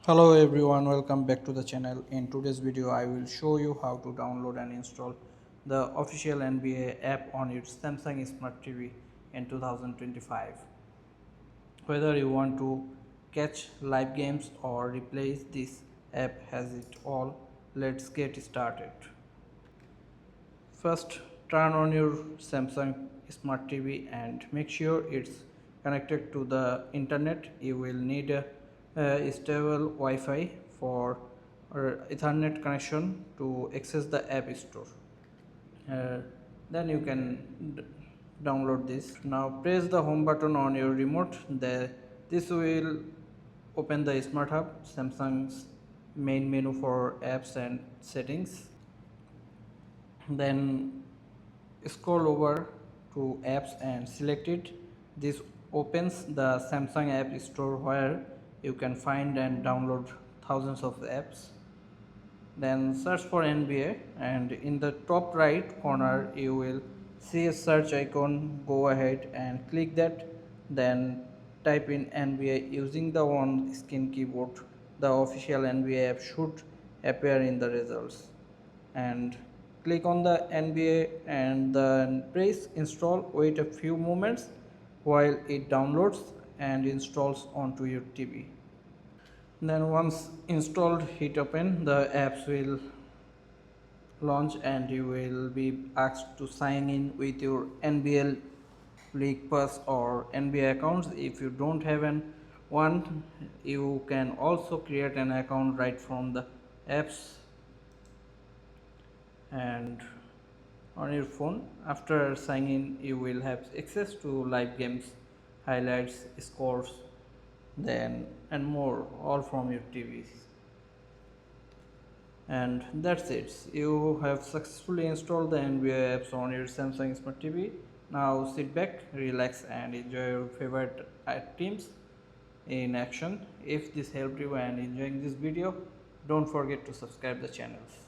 Hello everyone, welcome back to the channel. In today's video I will show you how to download and install the official NBA app on your Samsung Smart TV in 2025. Whether you want to catch live games or replace, this app has it all. Let's get started. First, turn on your Samsung Smart TV and make sure it's connected to the internet. You will need a stable Wi-Fi for Ethernet connection to access the App Store. Uh, then you can download this. Now press the home button on your remote. This will open the Smart Hub, Samsung's main menu for apps and settings. Then scroll over to apps and select it. This opens the Samsung App Store where you can find and download thousands of apps. Then search for NBA and in the top right corner you will see a search icon. Go ahead and click that, then type in NBA using the on screen keyboard. The official NBA app should appear in the results, and click on the NBA and then press install. Wait a few moments while it downloads and installs onto your TV. Then once installed, hit open. The apps will launch and you will be asked to sign in with your NBL League Pass or NBA accounts. If you don't have one, you can also create an account right from the apps and on your phone. After signing in, you will have access to live games, highlights, scores, then and more, all from your TVs. And that's it, you have successfully installed the NBA apps on your Samsung Smart TV. Now sit back, relax and enjoy your favorite teams in action. If this helped you and enjoying this video, don't forget to subscribe the channels.